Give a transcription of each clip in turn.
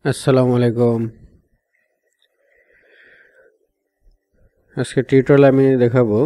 আসসালামু আলাইকুম। আজকে টিউটোরিয়ালে আমি দেখাবো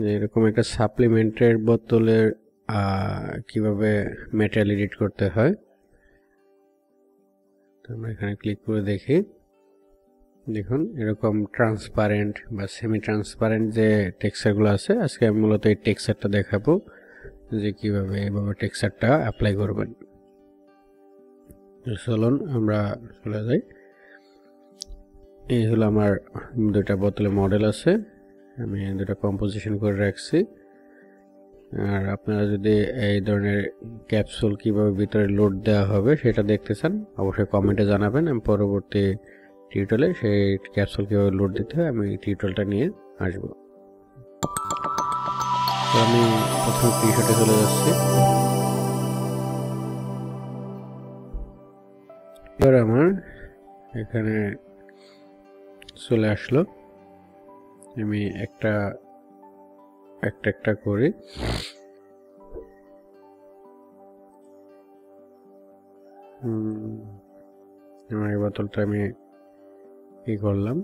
যে এরকম একটা সাপ্লিমেন্টের বোতলের কিভাবে মেটেরিয়াল এডিট করতে হয়। তো আমরা এখানে ক্লিক করে দেখি। দেখুন এরকম ট্রান্সপারেন্ট বা সেমি ট্রান্সপারেন্ট যে টেক্সচারগুলো আছে, আজকে আমি মূলত এই টেক্সচারটা দেখাবো যে কিভাবে এইভাবে টেক্সচারটা অ্যাপ্লাই করবেন। চলুন আমরা চলে যাই। এই হলো আমার দুটা বোতলের মডেল আছে, আমি দুটা কম্পোজিশন করে রাখছি। আর আপনারা যদি এই ধরনের ক্যাপসুল কিভাবে ভিতরে লোড দেওয়া হবে সেটা দেখতে চান, অবশ্যই কমেন্টে জানাবেন। আমি পরবর্তী টিউটোরিয়ালে সেই ক্যাপসুল কিভাবে লোড দিতে হয় আমি টিউটোরিয়ালটা নিয়ে আসব। তো আমি প্রথমে প্রিশটে চলে যাচ্ছি। এবার আমার এখানে চলে আসলো, আমি একটা করি। আমার এই বোতলটা আমি কি করলাম,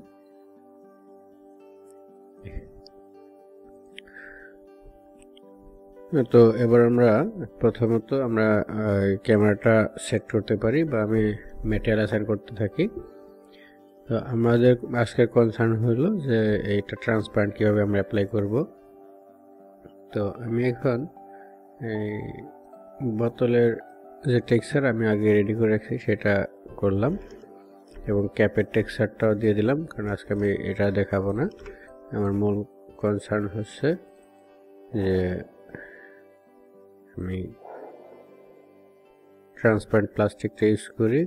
তো এবার আমরা প্রথমত আমরা ক্যামেরাটা সেট করতে পারি বা আমি ম্যাটেরিয়াল অ্যাসাইন করতে থাকি। তো আমাদের আজকের কনসার্ন হলো যে এইটা ট্রান্সপারেন্ট কীভাবে আমরা অ্যাপ্লাই করব। তো আমি এখন এই বোতলের যে টেক্সচার আমি আগে রেডি করে রাখছি সেটা করলাম এবং ক্যাপের টেক্সচারটাও দিয়ে দিলাম, কারণ আজকে আমি এটা দেখাবো না। আমার মূল কনসার্ন হচ্ছে যে আমি ট্রান্সপারেন্ট প্লাস্টিকটা ইউজ করি।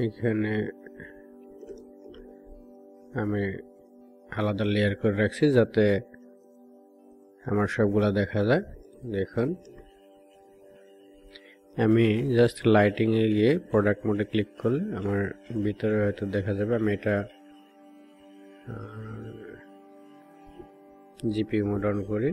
এখানে আমি আলাদা লেয়ার করে রাখছি যাতে আমার সবগুলা দেখা যায়। দেখুন আমি জাস্ট লাইটিংয়ে গিয়ে প্রোডাক্ট মোডে ক্লিক করলে আমার ভিতরে হয়তো দেখা যাবে। আমি এটা জিপিইউ মোড অন করি।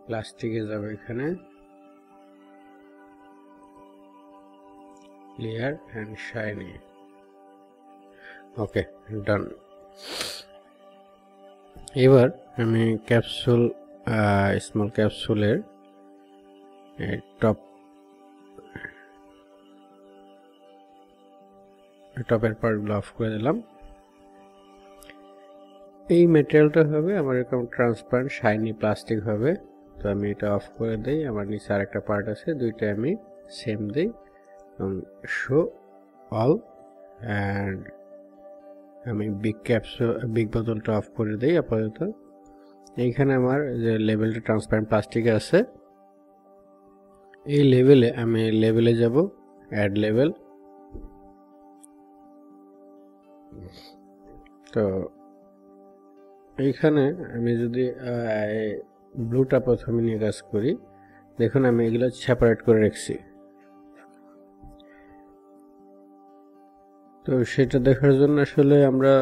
প্লাস্টিকে যাবে, এখানে ক্লিয়ার অ্যান্ড শাইনি। ওকে, ডান। এবার আমি ক্যাপসুল স্মল ক্যাপসুলের টপের পার্টগুলো অফ করে দিলাম। এই ম্যাটেরিয়ালটা হবে আমার এরকম ট্রান্সপারেন্ট শাইনি প্লাস্টিক হবে। তো আমি এটা অফ করে দিই। আমার নিচে আরেকটা পার্ট আছে, দুইটা আমি সেম দিই এবং শো অল, অ্যান্ড আমি বিগ বোতলটা অফ করে দিই আপাতত। এইখানে আমার যে লেভেলটা ট্রান্সপারেন্ট প্লাস্টিক আছে, এই লেভেলে আমি লেভেলে যাব, অ্যাড লেভেল। তো এইখানে আমি যদি ব্লুটা প্রথমে নিয়ে কাজ করি, দেখুন আমি এগুলো সেপারেট করে রাখছি। তো সেটা দেখার জন্য আসলে আমরা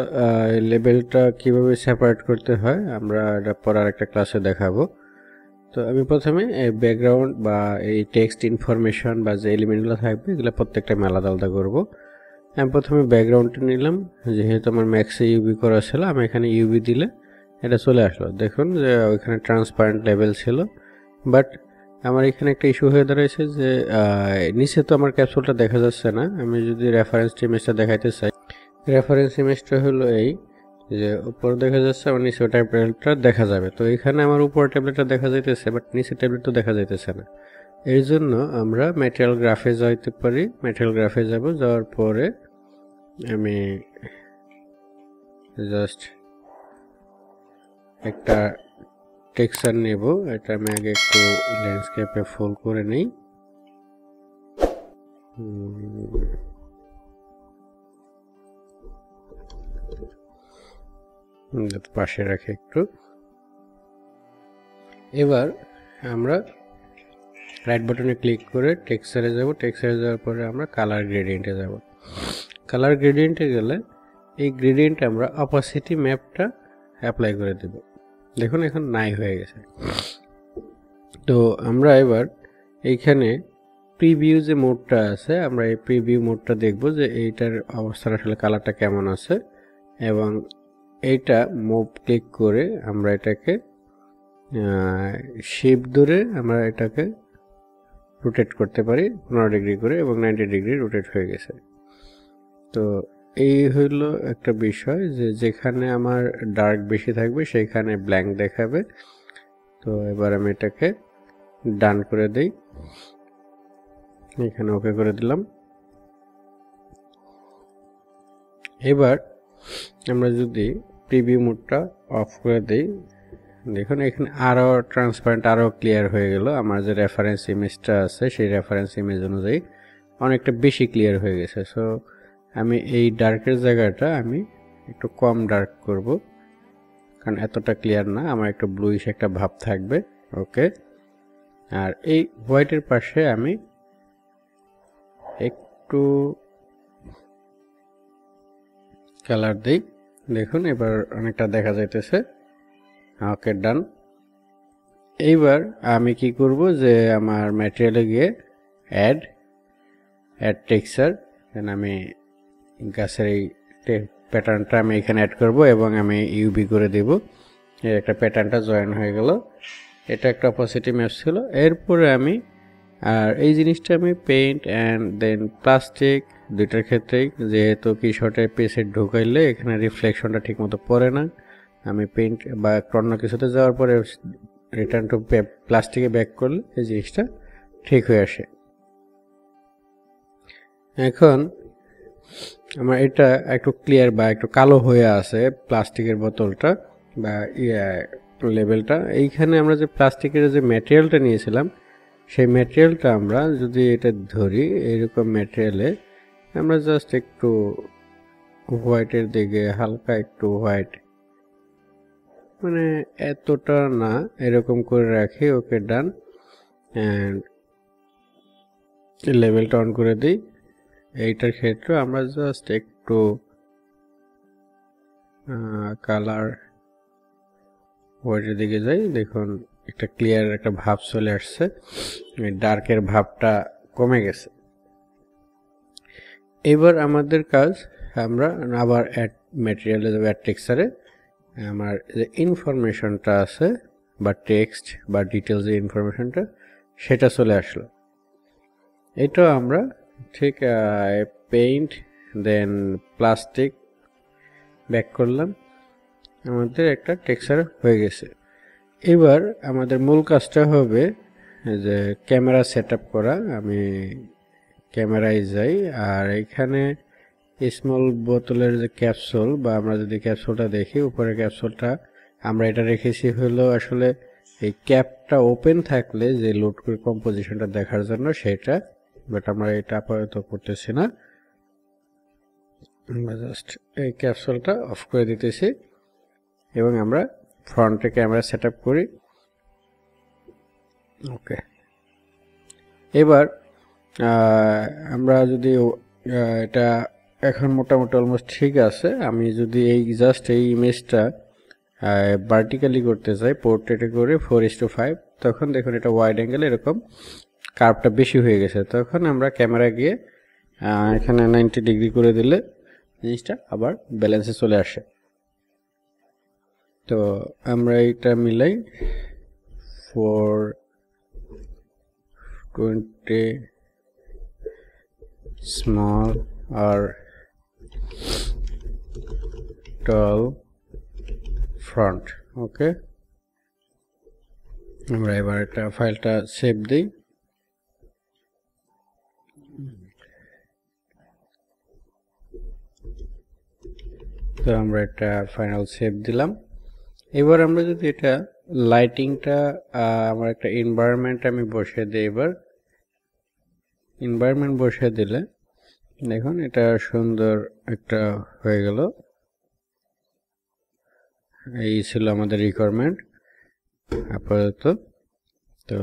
লেবেলটা কিভাবে সেপারেট করতে হয় আমরা এটা পরের একটা ক্লাসে দেখাবো। তো আমি প্রথমে ব্যাকগ্রাউন্ড বা এই টেক্সট ইনফরমেশন বা যে এলিমেন্টগুলো থাকবে এগুলো প্রত্যেকটা আমি আলাদা আলাদা করবো। আমি প্রথমে ব্যাকগ্রাউন্ডটা নিলাম, যেহেতু আমার ম্যাক্সে ইউবি করা ছিল আমি এখানে ইউবি দিলে এটা চলে আসলো। দেখুন যে ওইখানে ট্রান্সপারেন্ট লেভেল ছিল, বাট আমার এখানে একটা ইস্যু হয়ে দাঁড়াইছে যে নিচে তো আমার ক্যাপসুলটা দেখা যাচ্ছে না। আমি যদি রেফারেন্স ইমেজটা দেখাইতে চাই, রেফারেন্স ইমেজটা হলো এই যে উপরে দেখা যাচ্ছে, আমার নিচে ট্যাবলেটটা দেখা যাবে। তো এখানে আমার উপর ট্যাবলেটটা দেখা যাইতেছে, বাট নিচে ট্যাবলেট তো দেখা যাইতেছে না। এর জন্য আমরা ম্যাটেরিয়াল গ্রাফে যাইতে পারি। ম্যাটেরিয়াল গ্রাফে যাওয়ার পরে আমি জাস্ট একটা টেক্সচার নেব। এটা আমি আগে একটু ল্যান্ডস্কেপে ফুল করে নেই। পাশে রাখি একটু। এবার আমরা রাইট বাটনে ক্লিক করে টেক্সচারে যাব, টেক্সচারে যাওয়ার পরে আমরা কালার গ্রেডিয়েন্টে যাব। কালার গ্রেডিয়েন্টে গেলে এই গ্রেডিয়েন্টে আমরা অপাসিটি ম্যাপটা অ্যাপ্লাই করে দেব। দেখুন এখন নাই হয়ে গেছে। তো আমরা এবার এইখানে প্রিভিউ যে মোডটা আছে, আমরা এই প্রিভিউ মোডটা দেখব যে এইটার অবস্থান আসলে কালারটা কেমন আছে, এবং এইটা মুভ ক্লিক করে আমরা এটাকে শিফট ধরে আমরা এটাকে রোটেট করতে পারি 15 ডিগ্রি করে, এবং 90 ডিগ্রি রোটেট হয়ে গেছে। তো এই হইলো একটা বিষয় যে যেখানে আমার ডার্ক বেশি থাকবে সেইখানে ব্ল্যাঙ্ক দেখাবে। তো এবার আমি এটাকে ডান করে দেই, এখানে ওকে করে দিলাম। এবার আমরা যদি প্রিভিউ মোডটা অফ করে দেই, দেখুন এখানে আরও ট্রান্সপারেন্ট, আরও ক্লিয়ার হয়ে গেল। আমার যে রেফারেন্স ইমেজটা আছে সেই রেফারেন্স ইমেজ অনুযায়ী অনেকটা বেশি ক্লিয়ার হয়ে গেছে। সো আমি এই ডার্কের জায়গাটা আমি একটু কম ডার্ক করব, কারণ এতটা ক্লিয়ার না, আমার একটু ব্লুইশ একটা ভাব থাকবে। ওকে, আর এই হোয়াইটের পাশে আমি একটু কালার দিই, দেখুন এবার অনেকটা দেখা যাইতেছে। ওকে, ডান। এইবার আমি কি করব যে আমার ম্যাটেরিয়ালে গিয়ে অ্যাড টেক্সচার, আমি গাছের এই প্যাটার্নটা আমি এখানে অ্যাড করব এবং আমি ইউবি করে দেব। এর একটা প্যাটার্নটা জয়েন হয়ে গেল। এটা একটা অপোসিটি ম্যাপ ছিল। এরপরে আমি আর এই জিনিসটা আমি পেইন্ট অ্যান্ড দেন প্লাস্টিক দুইটার ক্ষেত্রেই, যেহেতু কি শর্টে পেসে ঢুকাইলে এখানে রিফ্লেকশনটা ঠিকমতো পড়ে না, আমি পেইন্ট বা অন্য কিছুতে যাওয়ার পরে রিটার্ন টু প্লাস্টিকে ব্যাক করলে এই জিনিসটা ঠিক হয়ে আসে। এখন আমার এটা একটু ক্লিয়ার বা একটু কালো হয়ে আছে প্লাস্টিকের বোতলটা বা লেবেলটা। এইখানে আমরা যে প্লাস্টিকের যে ম্যাটেরিয়ালটা নিয়েছিলাম সেই ম্যাটেরিয়ালটা আমরা যদি এটা ধরি, এরকম ম্যাটেরিয়ালে আমরা জাস্ট একটু হোয়াইটের দিকে হালকা একটু হোয়াইট, মানে এতটা না, এরকম করে রাখি। ওকে, ডান। অ্যান্ড লেভেলটা অন করে দিই। এইটার ক্ষেত্রে আমরা জাস্ট একটু কালার হোয়াইটের দিকে যাই, দেখুন একটা ক্লিয়ার একটা ভাব চলে আসছে, ডার্কের ভাবটা কমে গেছে। এবার আমাদের কাজ, আমরা আবার অ্যাড ম্যাটেরিয়ালে যাবো, অ্যাড টেক্সচারে আমার যে ইনফরমেশনটা আছে বা টেক্সট বা ডিটেলস যে ইনফরমেশনটা সেটা চলে আসলো। এটা আমরা ঠিক পেইন্ট দেন প্লাস্টিক ব্যাক করলাম, আমাদের একটা টেক্সচার হয়ে গেছে। এবার আমাদের মূল কাজটা হবে যে ক্যামেরা সেট আপ করা। আমি ক্যামেরায় যাই, আর এখানে স্মল বোতলের যে ক্যাপসুল, বা আমরা যদি ক্যাপসুলটা দেখি উপরে ক্যাপসুলটা আমরা এটা রেখেছি হলো আসলে এই ক্যাপটা ওপেন থাকলে যে লোড করে কম্পোজিশনটা দেখার জন্য সেটা, বাট আমরা এটা আপাতত করতেছি না। আমরা জাস্ট এই ক্যাপসুলটা অফ করে দিতেছি এবং আমরা ফ্রন্টে ক্যামেরা সেট আপ করি। ওকে, এবার আমরা যদি এটা এখন মোটামুটি অলমোস্ট ঠিক আছে। আমি যদি এই জাস্ট এই ইমেজটা ভার্টিক্যালি করতে চাই, পোর্ট্রেটে করে 4:5, তখন দেখুন এটা ওয়াইড অ্যাঙ্গেল এরকম কার্ভটা বেশি হয়ে গেছে। তখন আমরা ক্যামেরা গিয়ে এখানে 90 ডিগ্রি করে দিলে জিনিসটা আবার ব্যালেন্সে চলে আসে। তো আমরা এটা মিলাই 420 small or tall front। ওকে, আমরা এবার একটা ফাইলটা সেভ দিই। তো আমরা একটা ফাইনাল সেভ দিলাম। এবার আমরা যদি এটা লাইটিংটা আমার একটা এনভায়রনমেন্ট আমি বসিয়ে দিই। এবার এনভায়রনমেন্ট বসিয়ে দিলে দেখুন এটা সুন্দর একটা হয়ে গেল। এই ছিল আমাদের রিকোয়ারমেন্ট আপাতত। তো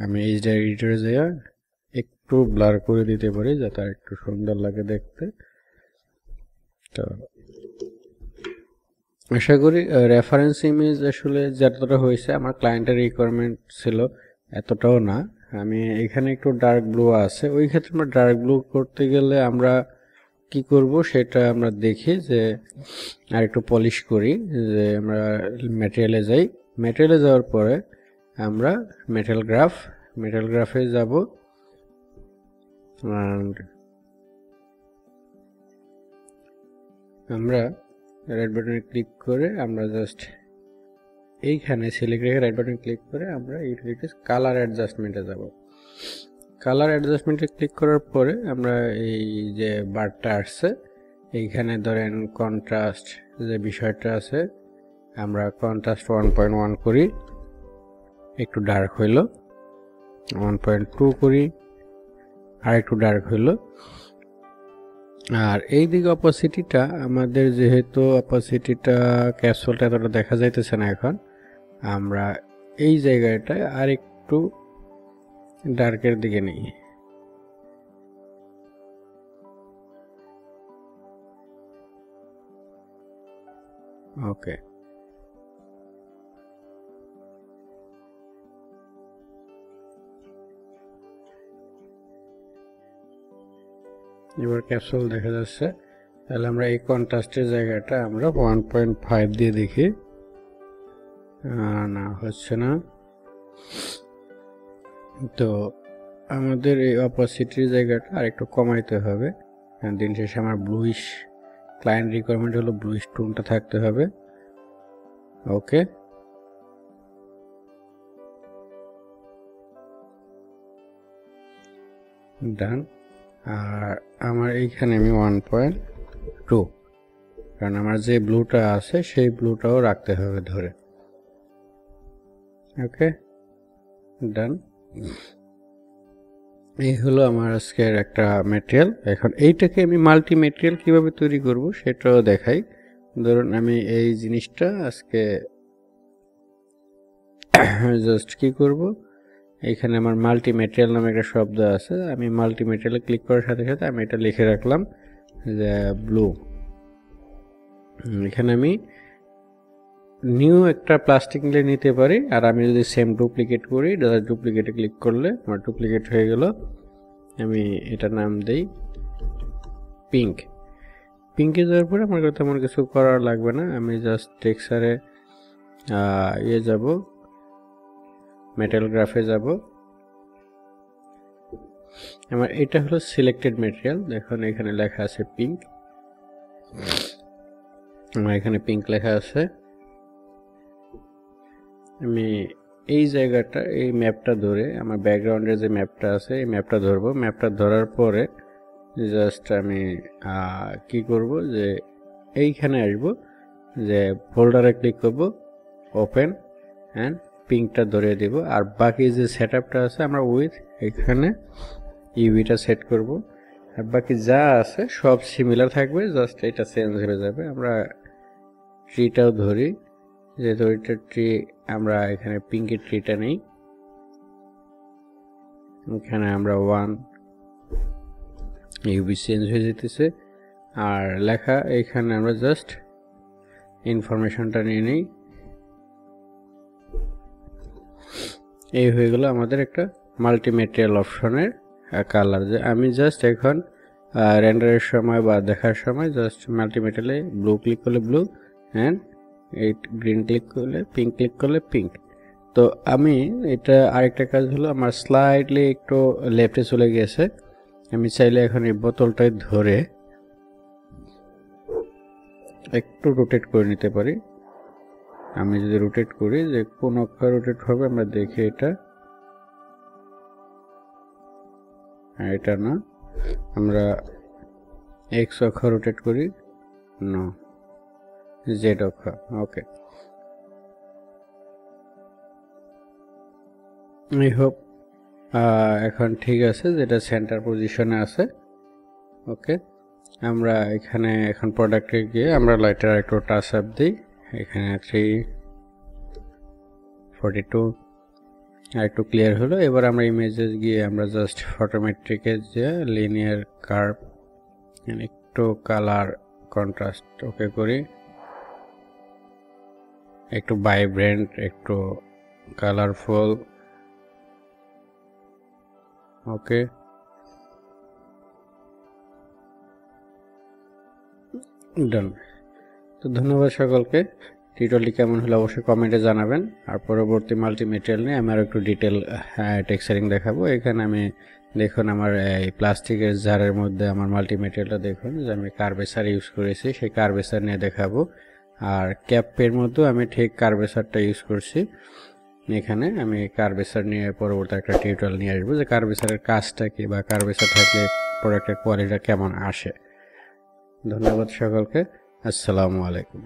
আমি এইচডি এডিটরে যাই একটু ব্লার করে দিতে পারি যাতে একটু সুন্দর লাগে দেখতে। তো আশা করি রেফারেন্স ইমেজ আসলে যতটা হয়েছে আমার ক্লায়েন্টের রিকোয়ারমেন্ট ছিল এতটাও না। আমি এখানে একটু ডার্ক ব্লু আছে, ওই ক্ষেত্রে আমরা ডার্ক ব্লু করতে গেলে আমরা কি করব সেটা আমরা দেখি যে আর একটু পলিশ করি। যে আমরা ম্যাটেরিয়ালে যাই, ম্যাটেরিয়ালে যাওয়ার পরে আমরা মেটাল গ্রাফে যাব and আমরা রাইট বাটনে ক্লিক করে আমরা জাস্ট এইখানে সিলেক্ট রেখে রাইট বাটনে ক্লিক করে আমরা ইউটিলিটিস কালার অ্যাডজাস্টমেন্টে যাব। কালার অ্যাডজাস্টমেন্টে ক্লিক করার পরে আমরা এই যে বারটা আসছে এইখানে ধরেন কন্ট্রাস্ট যে বিষয়টা আছে আমরা কন্ট্রাস্ট 1.1 করি, একটু ডার্ক হইল, 1.2 করি আর একটু ডার্ক হইল। আর এই দিকে অপোসিটিটা আমাদের যেহেতু অপোসিটিটা ক্যাপসুলটা এতটা দেখা যাইতেছে না, এখন আমরা এই জায়গাটায় আর একটু ডার্কের দিকে নিই। ওকে, এবার ক্যাপসুল দেখা যাচ্ছে। তাহলে আমরা এই কন্ট্রাস্টের জায়গাটা আমরা 1.5 দিয়ে দেখি, না হচ্ছে না। তো আমাদের এই অপোসিটির জায়গাটা আরেকটু কমাইতে হবে। দিন শেষে আমার ব্লুইশ ক্লায়েন্ট রিকোয়ারমেন্ট হলো ব্লুইশ টোনটা থাকতে হবে। ওকে, ডান। আর আমার এইখানে আমি 1.2, কারণ আমার যে ব্লুটা আছে সেই ব্লুটাও রাখতে হবে ধরে। ওকে, ডান। এই হলো আমার আজকের একটা ম্যাটেরিয়াল। এখন এইটাকে আমি মাল্টি ম্যাটেরিয়াল কিভাবে তৈরি করব সেটাও দেখাই। ধরুন আমি এই জিনিসটা আজকে জাস্ট কি করব, এখানে আমার মাল্টি ম্যাটেরিয়াল নামে একটা শব্দ আছে, আমি মাল্টি ম্যাটেরিয়ালে ক্লিক করার সাথে সাথে আমি এটা লিখে রাখলাম যে ব্লু। এখানে আমি নিউ একটা প্লাস্টিক নিয়ে নিতে পারি, আর আমি যদি সেম ডুপ্লিকেট করি, ডুপ্লিকেটে ক্লিক করলে আমার ডুপ্লিকেট হয়ে গেল। আমি এটা নাম দেই পিঙ্ক। পিঙ্কে যাওয়ার পরে আমার তেমন কিছু করার লাগবে না, আমি জাস্ট টেক্সচারে যাব, মেটাল গ্রাফে যাব। আমার এটা হলো সিলেক্টেড ম্যাটেরিয়াল। দেখুন এখানে লেখা আছে পিঙ্ক, আমার এখানে পিঙ্ক লেখা আছে। আমি এই জায়গাটা এই ম্যাপটা ধরে আমার ব্যাকগ্রাউন্ডের যে ম্যাপটা আছে এই ম্যাপটা ধরবো। ম্যাপটা ধরার পরে জাস্ট আমি কি করব যে এইখানে আসব, যে ফোল্ডারে ক্লিক করব, ওপেন অ্যান্ড পিঙ্কটা ধরিয়ে দিব। আর বাকি যে সেটআপটা আছে আমরা উইথ এখানে ইউভিটা সেট করব, আর বাকি যা আছে সব সিমিলার থাকবে, জাস্ট এটা চেঞ্জ হয়ে যাবে। আমরা ট্রিটাও ধরি, যেহেতু এটা ট্রি আমরা এখানে পিঙ্কের ট্রিটা নেই, এখানে আমরা 1 ইউভি চেঞ্জ হয়ে যেতেছে। আর লেখা এখানে আমরা জাস্ট ইনফরমেশনটা নিয়ে নিই। এই হয়ে গেল আমাদের একটা মাল্টি ম্যাটেরিয়াল অপশনের কালার। যে আমি জাস্ট এখন রেন্ডারের সময় বা দেখার সময় জাস্ট মাল্টি ম্যাটেরিয়ালে ব্লু ক্লিক করলে ব্লু, অ্যান্ড এই গ্রিন ক্লিক করলে পিঙ্ক, ক্লিক করলে পিঙ্ক। তো আমি এটা আরেকটা কাজ হলো আমার স্লাইডলি একটু লেফটে চলে গেছে, আমি চাইলে এখন এই বোতলটাই ধরে একটু রোটেট করে নিতে পারি। আমি যদি রোটেট করি যে কোন অক্ষর রোটেট হবে আমরা দেখি, এটা না, আমরা এক্স অক্ষর রোটেট করি, না জেড অক্ষর। ওকে, আই হোপ এখন ঠিক আছে, যেটা সেন্টার পজিশনে আছে। ওকে, আমরা এখানে এখন প্রোডাক্টে গিয়ে আমরা লাইটার একটু টাচ আপ দিই। এখানে 342 আর একটু ক্লিয়ার হলো। এবার আমরা ইমেজে গিয়ে আমরা জাস্ট ফটোমেট্রিকে যে লিনিয়ার কার্ভ একটু কালার কন্ট্রাস্ট ওকে করি, একটু ভাইব্রেন্ট, একটু কালারফুল, ওকে। ডান। তো ধন্যবাদ সকলকে। টিউটোরিয়ালটি কেমন হলো অবশ্যই কমেন্টে জানাবেন। আর পরবর্তী মাল্টিমেটেরিয়াল নিয়ে আমি আরও একটু ডিটেল টেক্সচারিং দেখাবো। এখানে আমি দেখুন আমার এই প্লাস্টিকের জারের মধ্যে আমার মাল্টিমেটেরিয়ালটা দেখুন যে আমি কার্ভেচার ইউজ করেছি, সেই কার্ভেচার নিয়ে দেখাবো। আর ক্যাপের মধ্যেও আমি ঠিক কার্ভেচারটা ইউজ করছি। এখানে আমি কার্ভেচার নিয়ে পরবর্তী একটা টিউটোরিয়াল নিয়ে আসবো যে কার্ভেচারের কাজটা কি বা কার্ভেচার থাকলে প্রোডাক্টের কোয়ালিটিটা কেমন আসে। ধন্যবাদ সকলকে। আসসালামু আলাইকুম।